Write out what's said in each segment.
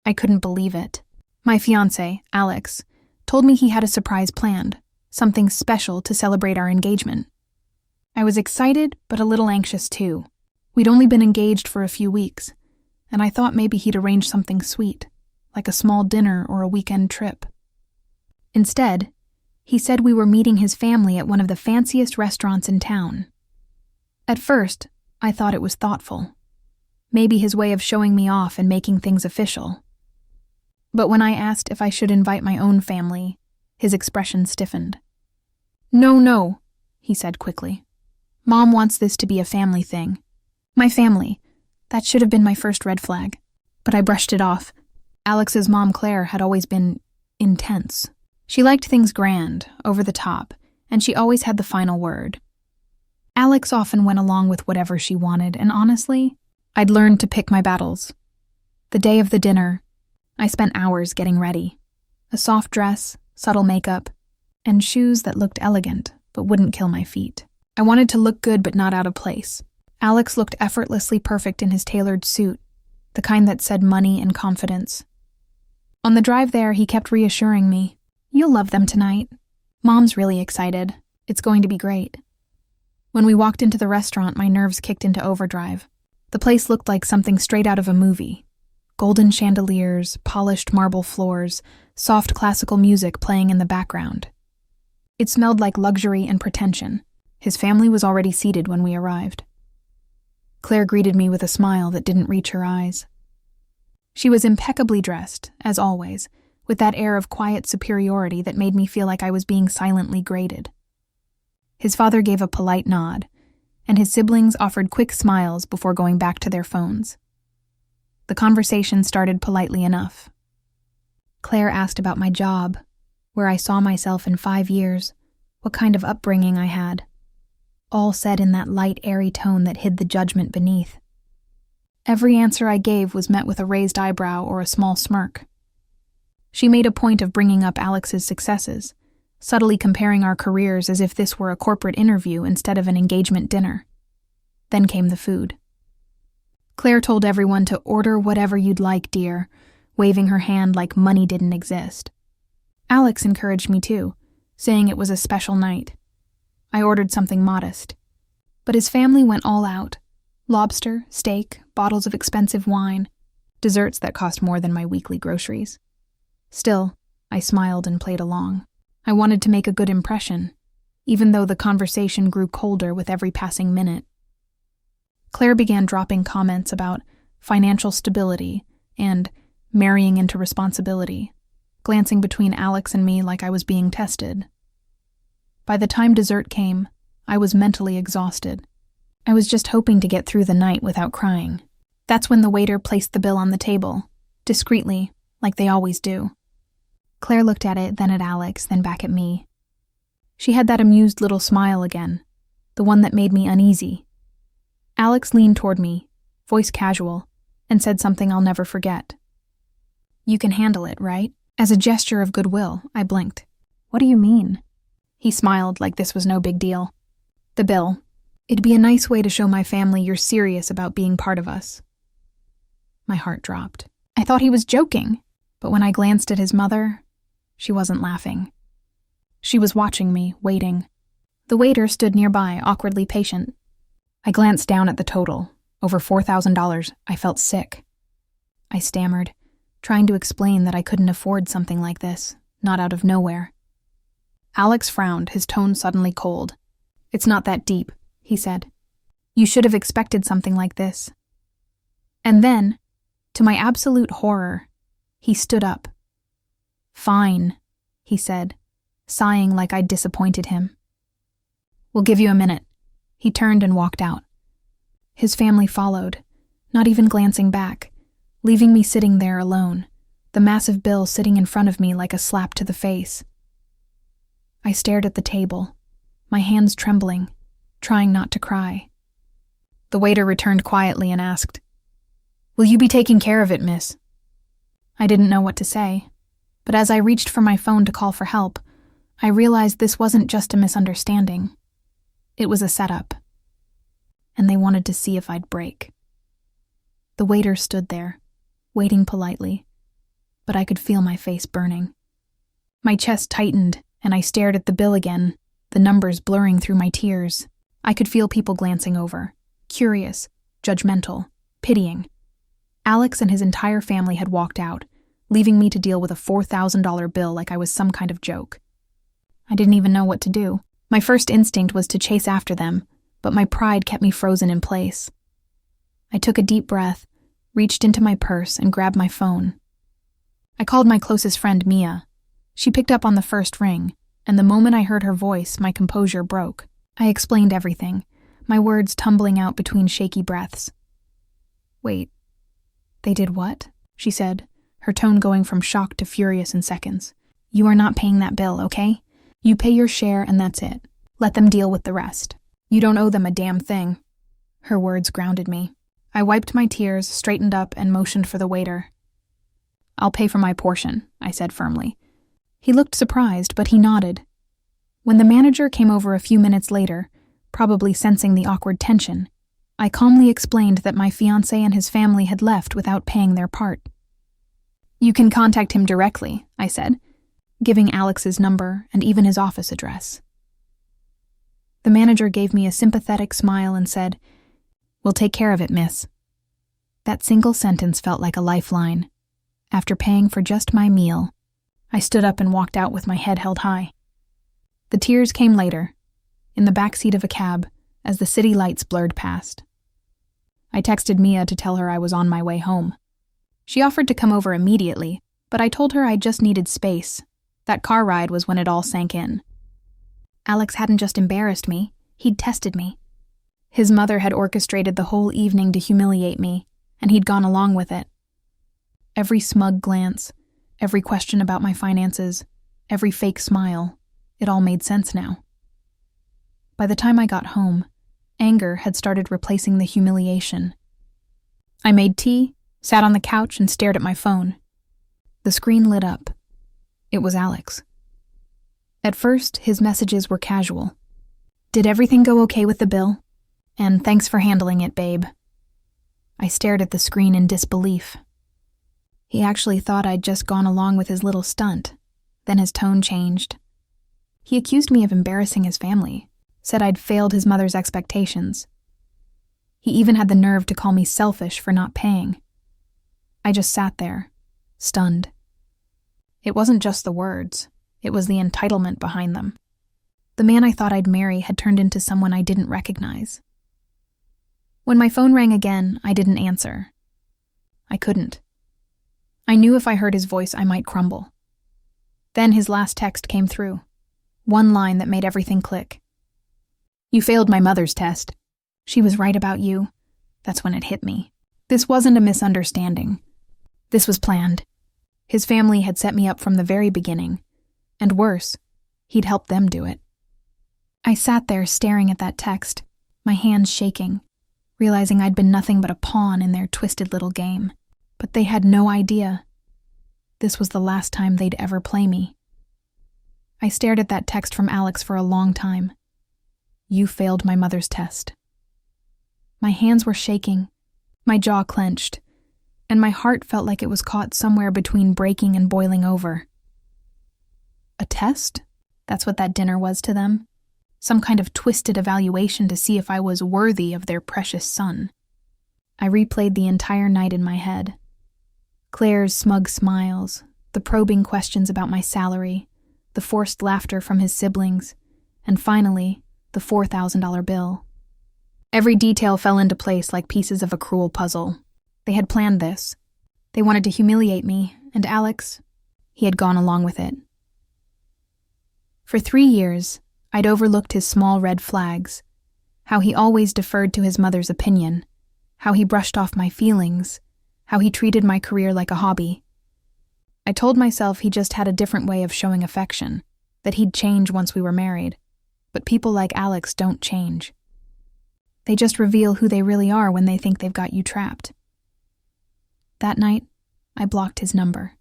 I couldn't believe it. My fiancé, Alex, told me he had a surprise planned, something special to celebrate our engagement. I was excited, but a little anxious too. We'd only been engaged for a few weeks, and I thought maybe he'd arrange something sweet, like a small dinner or a weekend trip. Instead, he said we were meeting his family at one of the fanciest restaurants in town. At first, I thought it was thoughtful. Maybe his way of showing me off and making things official. But when I asked if I should invite my own family, his expression stiffened. No, he said quickly. Mom wants this to be a family thing. My family. That should have been my first red flag. But I brushed it off. Alex's mom, Claire, had always been intense. She liked things grand, over the top, and she always had the final word. Alex often went along with whatever she wanted, and honestly, I'd learned to pick my battles. The day of the dinner, I spent hours getting ready. A soft dress, subtle makeup, and shoes that looked elegant but wouldn't kill my feet. I wanted to look good but not out of place. Alex looked effortlessly perfect in his tailored suit, the kind that said money and confidence. On the drive there, he kept reassuring me, "You'll love them tonight. Mom's really excited. It's going to be great." When we walked into the restaurant, my nerves kicked into overdrive. The place looked like something straight out of a movie. Golden chandeliers, polished marble floors, soft classical music playing in the background. It smelled like luxury and pretension. His family was already seated when we arrived. Claire greeted me with a smile that didn't reach her eyes. She was impeccably dressed, as always, with that air of quiet superiority that made me feel like I was being silently graded. His father gave a polite nod, and his siblings offered quick smiles before going back to their phones. The conversation started politely enough. Claire asked about my job, where I saw myself in 5 years, what kind of upbringing I had. All said in that light, airy tone that hid the judgment beneath. Every answer I gave was met with a raised eyebrow or a small smirk. She made a point of bringing up Alex's successes, subtly comparing our careers as if this were a corporate interview instead of an engagement dinner. Then came the food. Claire told everyone to order whatever you'd like, dear, waving her hand like money didn't exist. Alex encouraged me too, saying it was a special night. I ordered something modest. But his family went all out. Lobster, steak, bottles of expensive wine, desserts that cost more than my weekly groceries. Still, I smiled and played along. I wanted to make a good impression, even though the conversation grew colder with every passing minute. Claire began dropping comments about financial stability and marrying into responsibility, glancing between Alex and me like I was being tested. By the time dessert came, I was mentally exhausted. I was just hoping to get through the night without crying. That's when the waiter placed the bill on the table, discreetly, like they always do. Claire looked at it, then at Alex, then back at me. She had that amused little smile again, the one that made me uneasy. Alex leaned toward me, voice casual, and said something I'll never forget. "You can handle it, right?" As a gesture of goodwill, I blinked. "What do you mean?" He smiled like this was no big deal. "The bill. It'd be a nice way to show my family you're serious about being part of us." My heart dropped. I thought he was joking, but when I glanced at his mother, she wasn't laughing. She was watching me, waiting. The waiter stood nearby, awkwardly patient. I glanced down at the total. Over $4,000. I felt sick. I stammered, trying to explain that I couldn't afford something like this, not out of nowhere. Alex frowned, his tone suddenly cold. "It's not that deep," he said. "You should have expected something like this." And then, to my absolute horror, he stood up. "Fine," he said, sighing like I'd disappointed him. "We'll give you a minute." He turned and walked out. His family followed, not even glancing back, leaving me sitting there alone, the massive bill sitting in front of me like a slap to the face. I stared at the table, my hands trembling, trying not to cry. The waiter returned quietly and asked, "Will you be taking care of it, miss?" I didn't know what to say, but as I reached for my phone to call for help, I realized this wasn't just a misunderstanding. It was a setup, and they wanted to see if I'd break. The waiter stood there, waiting politely, but I could feel my face burning. My chest tightened, and I stared at the bill again, the numbers blurring through my tears. I could feel people glancing over, curious, judgmental, pitying. Alex and his entire family had walked out, leaving me to deal with a $4,000 bill like I was some kind of joke. I didn't even know what to do. My first instinct was to chase after them, but my pride kept me frozen in place. I took a deep breath, reached into my purse, and grabbed my phone. I called my closest friend, Mia. She picked up on the first ring, and the moment I heard her voice, my composure broke. I explained everything, my words tumbling out between shaky breaths. "Wait, they did what?" she said, her tone going from shock to furious in seconds. "You are not paying that bill, okay? You pay your share and that's it. Let them deal with the rest. You don't owe them a damn thing." Her words grounded me. I wiped my tears, straightened up, and motioned for the waiter. "I'll pay for my portion," I said firmly. He looked surprised, but he nodded. When the manager came over a few minutes later, probably sensing the awkward tension, I calmly explained that my fiancé and his family had left without paying their part. "You can contact him directly," I said, giving Alex's number and even his office address. The manager gave me a sympathetic smile and said, "We'll take care of it, miss." That single sentence felt like a lifeline. After paying for just my meal, I stood up and walked out with my head held high. The tears came later, in the backseat of a cab, as the city lights blurred past. I texted Mia to tell her I was on my way home. She offered to come over immediately, but I told her I just needed space. That car ride was when it all sank in. Alex hadn't just embarrassed me, he'd tested me. His mother had orchestrated the whole evening to humiliate me, and he'd gone along with it. Every smug glance, every question about my finances, every fake smile, it all made sense now. By the time I got home, anger had started replacing the humiliation. I made tea, sat on the couch, and stared at my phone. The screen lit up. It was Alex. At first, his messages were casual. "Did everything go okay with the bill? And thanks for handling it, babe." I stared at the screen in disbelief. He actually thought I'd just gone along with his little stunt. Then his tone changed. He accused me of embarrassing his family, said I'd failed his mother's expectations. He even had the nerve to call me selfish for not paying. I just sat there, stunned. It wasn't just the words, it was the entitlement behind them. The man I thought I'd marry had turned into someone I didn't recognize. When my phone rang again, I didn't answer. I couldn't. I knew if I heard his voice, I might crumble. Then his last text came through. One line that made everything click. "You failed my mother's test. She was right about you." That's when it hit me. This wasn't a misunderstanding. This was planned. His family had set me up from the very beginning. And worse, he'd helped them do it. I sat there staring at that text, my hands shaking, realizing I'd been nothing but a pawn in their twisted little game. But they had no idea. This was the last time they'd ever play me. I stared at that text from Alex for a long time. "You failed my mother's test." My hands were shaking, my jaw clenched, and my heart felt like it was caught somewhere between breaking and boiling over. A test? That's what that dinner was to them. Some kind of twisted evaluation to see if I was worthy of their precious son. I replayed the entire night in my head. Claire's smug smiles, the probing questions about my salary, the forced laughter from his siblings, and finally, the $4,000 bill. Every detail fell into place like pieces of a cruel puzzle. They had planned this. They wanted to humiliate me, and Alex, he had gone along with it. For 3 years, I'd overlooked his small red flags, how he always deferred to his mother's opinion, how he brushed off my feelings, how he treated my career like a hobby. I told myself he just had a different way of showing affection, that he'd change once we were married. But people like Alex don't change. They just reveal who they really are when they think they've got you trapped. That night, I blocked his number.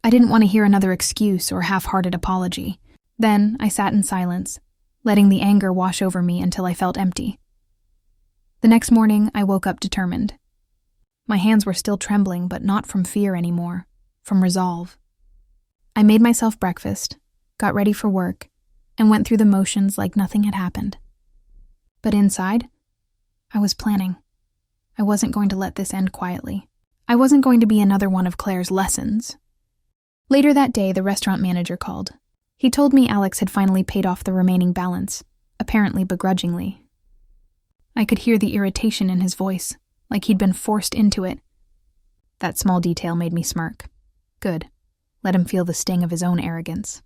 I didn't want to hear another excuse or half-hearted apology. Then I sat in silence, letting the anger wash over me until I felt empty. The next morning, I woke up determined. My hands were still trembling, but not from fear anymore, from resolve. I made myself breakfast, got ready for work, and went through the motions like nothing had happened. But inside, I was planning. I wasn't going to let this end quietly. I wasn't going to be another one of Claire's lessons. Later that day, the restaurant manager called. He told me Alex had finally paid off the remaining balance, apparently begrudgingly. I could hear the irritation in his voice, like he'd been forced into it. That small detail made me smirk. Good. Let him feel the sting of his own arrogance.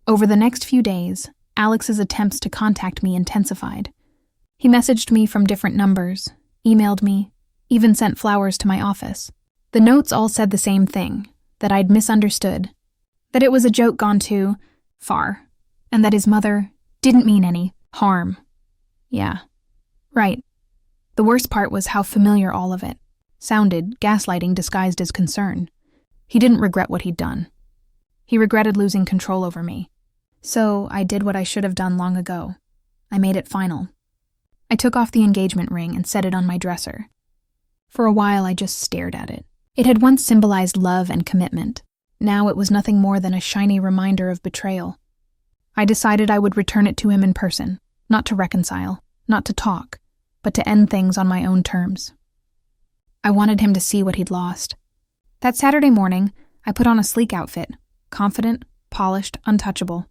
Over the next few days, Alex's attempts to contact me intensified. He messaged me from different numbers, emailed me, even sent flowers to my office. The notes all said the same thing, that I'd misunderstood, that it was a joke gone too far, and that his mother didn't mean any harm. Yeah, right. The worst part was how familiar all of it sounded, gaslighting disguised as concern. He didn't regret what he'd done. He regretted losing control over me. So I did what I should have done long ago. I made it final. I took off the engagement ring and set it on my dresser. For a while, I just stared at it. It had once symbolized love and commitment. Now it was nothing more than a shiny reminder of betrayal. I decided I would return it to him in person, not to reconcile, not to talk, but to end things on my own terms. I wanted him to see what he'd lost. That Saturday morning, I put on a sleek outfit, confident, polished, untouchable.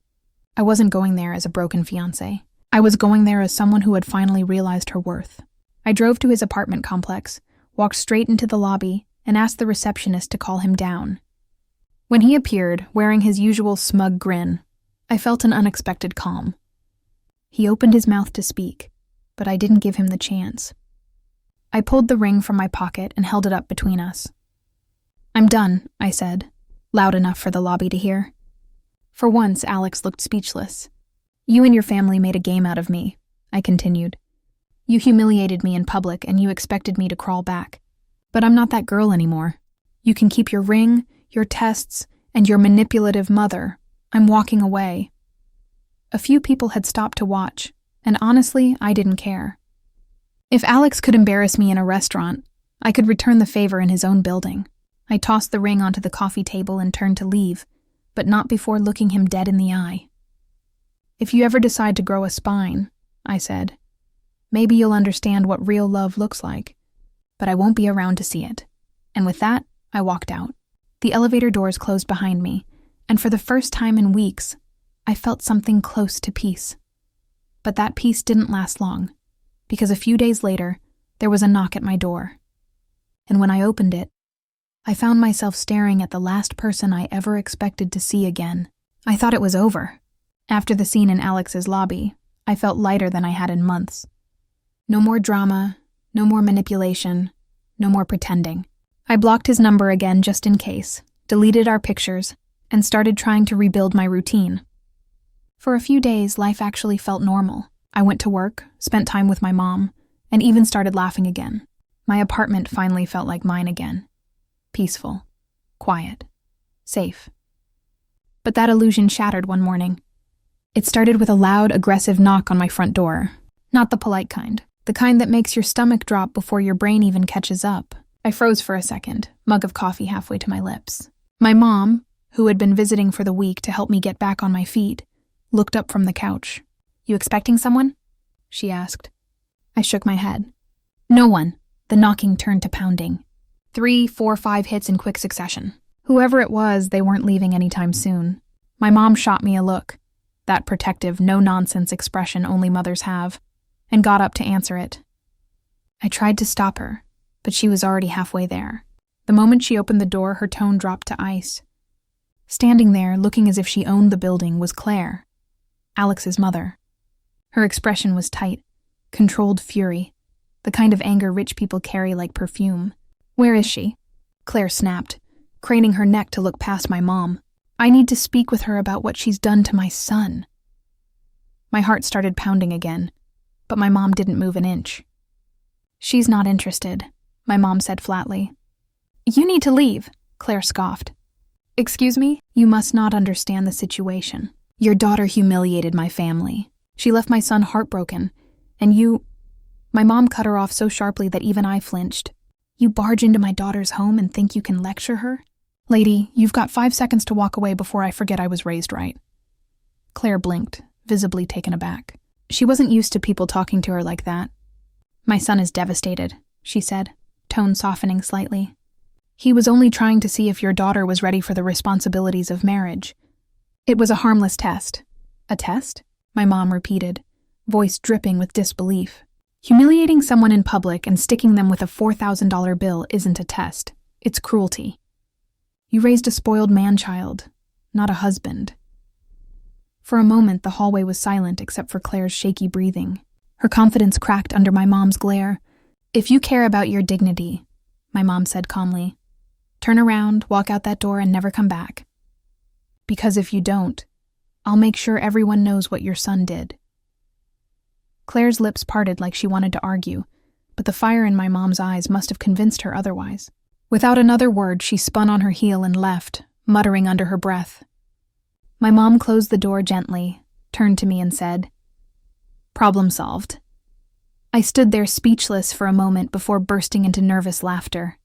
I wasn't going there as a broken fiancé. I was going there as someone who had finally realized her worth. I drove to his apartment complex, walked straight into the lobby, and asked the receptionist to call him down. When he appeared, wearing his usual smug grin, I felt an unexpected calm. He opened his mouth to speak, but I didn't give him the chance. I pulled the ring from my pocket and held it up between us. "I'm done," I said, loud enough for the lobby to hear. For once, Alex looked speechless. "You and your family made a game out of me," I continued. "You humiliated me in public and you expected me to crawl back. But I'm not that girl anymore. You can keep your ring, your tests, and your manipulative mother. I'm walking away." A few people had stopped to watch, and honestly, I didn't care. If Alex could embarrass me in a restaurant, I could return the favor in his own building. I tossed the ring onto the coffee table and turned to leave, but not before looking him dead in the eye. "If you ever decide to grow a spine," I said, "maybe you'll understand what real love looks like. But I won't be around to see it." And with that, I walked out. The elevator doors closed behind me, and for the first time in weeks, I felt something close to peace. But that peace didn't last long, because a few days later, there was a knock at my door. And when I opened it, I found myself staring at the last person I ever expected to see again. I thought it was over. After the scene in Alex's lobby, I felt lighter than I had in months. No more drama, no more manipulation, no more pretending. I blocked his number again just in case, deleted our pictures, and started trying to rebuild my routine. For a few days, life actually felt normal. I went to work, spent time with my mom, and even started laughing again. My apartment finally felt like mine again. Peaceful, quiet, safe. But that illusion shattered one morning. It started with a loud, aggressive knock on my front door. Not the polite kind. The kind that makes your stomach drop before your brain even catches up. I froze for a second, mug of coffee halfway to my lips. My mom, who had been visiting for the week to help me get back on my feet, looked up from the couch. "You expecting someone?" she asked. I shook my head. "No one." The knocking turned to pounding. 3, 4, 5 hits in quick succession. Whoever it was, they weren't leaving anytime soon. My mom shot me a look, that protective, no-nonsense expression only mothers have, and got up to answer it. I tried to stop her, but she was already halfway there. The moment she opened the door, her tone dropped to ice. Standing there, looking as if she owned the building, was Claire, Alex's mother. Her expression was tight, controlled fury, the kind of anger rich people carry like perfume. "Where is she?" Claire snapped, craning her neck to look past my mom. "I need to speak with her about what she's done to my son." My heart started pounding again, but my mom didn't move an inch. "She's not interested," my mom said flatly. "You need to leave," Claire scoffed. "Excuse me? You must not understand the situation. Your daughter humiliated my family. She left my son heartbroken, and you—" My mom cut her off so sharply that even I flinched. "You barge into my daughter's home and think you can lecture her? Lady, you've got 5 seconds to walk away before I forget I was raised right. Claire blinked, visibly taken aback. She wasn't used to people talking to her like that. My son is devastated, she said, tone softening slightly. He was only trying to see if your daughter was ready for the responsibilities of marriage. It was a harmless test. A test? My mom repeated, voice dripping with disbelief. Humiliating someone in public and sticking them with a $4,000 bill isn't a test. It's cruelty. You raised a spoiled man-child, not a husband. For a moment, the hallway was silent except for Claire's shaky breathing. Her confidence cracked under my mom's glare. If you care about your dignity, my mom said calmly, turn around, walk out that door, and never come back. Because if you don't, I'll make sure everyone knows what your son did. Claire's lips parted like she wanted to argue, but the fire in my mom's eyes must have convinced her otherwise. Without another word, she spun on her heel and left, muttering under her breath. My mom closed the door gently, turned to me and said, "Problem solved." I stood there speechless for a moment before bursting into nervous laughter.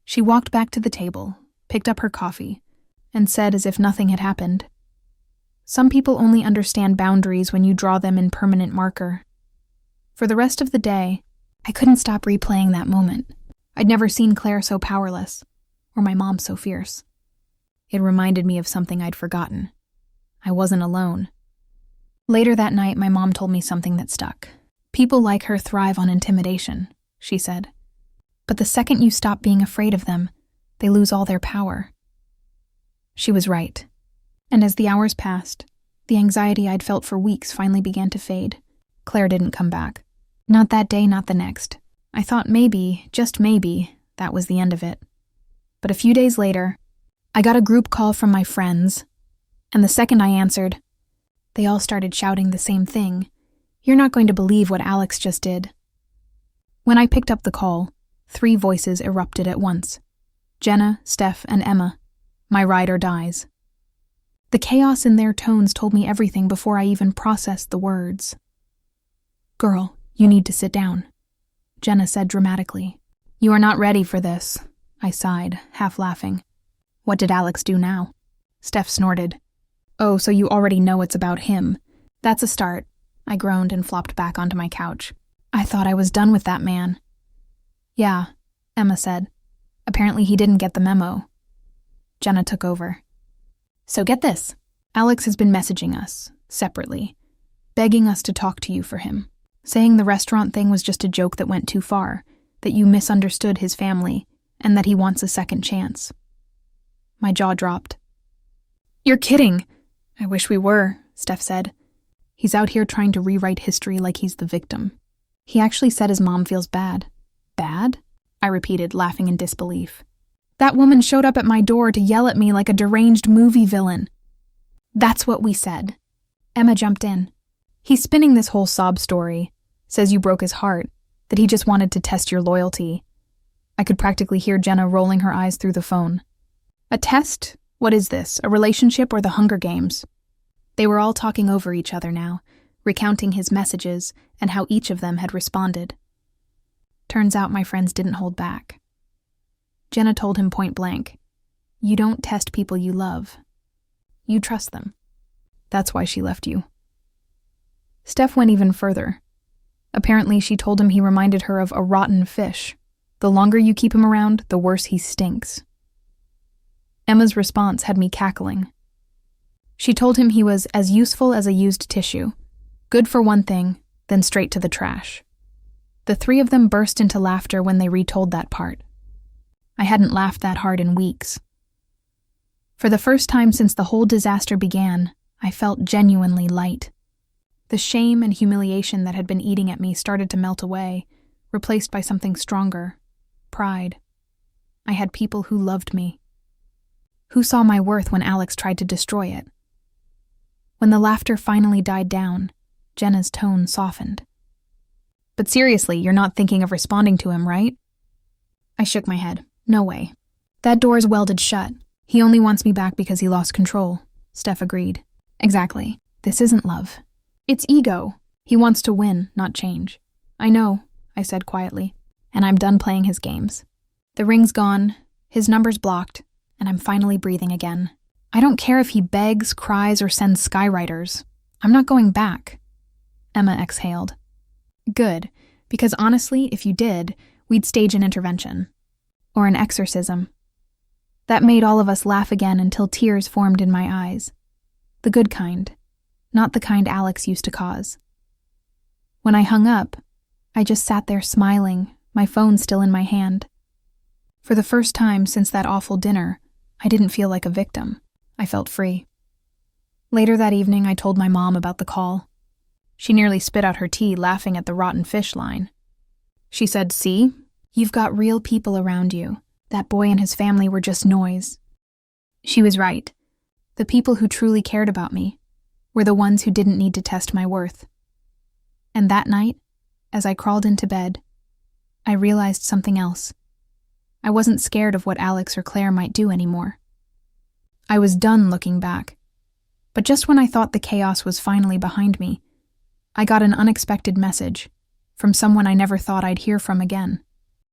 She walked back to the table, picked up her coffee, and said as if nothing had happened, "Some people only understand boundaries when you draw them in permanent marker." For the rest of the day, I couldn't stop replaying that moment. I'd never seen Claire so powerless, or my mom so fierce. It reminded me of something I'd forgotten. I wasn't alone. Later that night, my mom told me something that stuck. People like her thrive on intimidation, she said. But the second you stop being afraid of them, they lose all their power. She was right. And as the hours passed, the anxiety I'd felt for weeks finally began to fade. Claire didn't come back. Not that day, not the next. I thought maybe, just maybe, that was the end of it. But a few days later, I got a group call from my friends, and the second I answered, they all started shouting the same thing. "You're not going to believe what Alex just did." When I picked up the call, 3 voices erupted at once. Jenna, Steph, and Emma, my ride or dies. The chaos in their tones told me everything before I even processed the words. "Girl, you need to sit down," Jenna said dramatically. "You are not ready for this," I sighed, half laughing. "What did Alex do now?" Steph snorted. "Oh, so you already know it's about him. That's a start," I groaned and flopped back onto my couch. "I thought I was done with that man." "Yeah," Emma said. "Apparently he didn't get the memo." Jenna took over. "So get this. Alex has been messaging us, separately, begging us to talk to you for him, saying the restaurant thing was just a joke that went too far, that you misunderstood his family, and that he wants a second chance." My jaw dropped. "You're kidding." "I wish we were," Steph said. "He's out here trying to rewrite history like he's the victim. He actually said his mom feels bad." "Bad?" I repeated, laughing in disbelief. "That woman showed up at my door to yell at me like a deranged movie villain." "That's what we said." Emma jumped in. "He's spinning this whole sob story. Says you broke his heart, that he just wanted to test your loyalty." I could practically hear Jenna rolling her eyes through the phone. "A test? What is this, a relationship or the Hunger Games?" They were all talking over each other now, recounting his messages and how each of them had responded. Turns out my friends didn't hold back. Jenna told him point blank, "You don't test people you love. You trust them. That's why she left you." Steph went even further. Apparently, she told him he reminded her of a rotten fish. The longer you keep him around, the worse he stinks. Emma's response had me cackling. She told him he was as useful as a used tissue, good for one thing, then straight to the trash. The 3 of them burst into laughter when they retold that part. I hadn't laughed that hard in weeks. For the first time since the whole disaster began, I felt genuinely light. The shame and humiliation that had been eating at me started to melt away, replaced by something stronger, pride. I had people who loved me, who saw my worth when Alex tried to destroy it. When the laughter finally died down, Jenna's tone softened. "But seriously, you're not thinking of responding to him, right?" I shook my head. "No way. That door's welded shut. He only wants me back because he lost control," Steph agreed. "Exactly. This isn't love. It's ego. He wants to win, not change." "I know," I said quietly, "and I'm done playing his games. The ring's gone, his number's blocked, and I'm finally breathing again. I don't care if he begs, cries, or sends skywriters. I'm not going back. Emma exhaled. Good, because honestly, if you did, we'd stage an intervention. Or an exorcism. That made all of us laugh again until tears formed in my eyes. The good kind, not the kind Alex used to cause. When I hung up, I just sat there smiling, my phone still in my hand. For the first time since that awful dinner, I didn't feel like a victim. I felt free. Later that evening, I told my mom about the call. She nearly spit out her tea laughing at the rotten fish line. She said, "See? You've got real people around you. That boy and his family were just noise." She was right. The people who truly cared about me were the ones who didn't need to test my worth. And that night, as I crawled into bed, I realized something else. I wasn't scared of what Alex or Claire might do anymore. I was done looking back. But just when I thought the chaos was finally behind me, I got an unexpected message from someone I never thought I'd hear from again.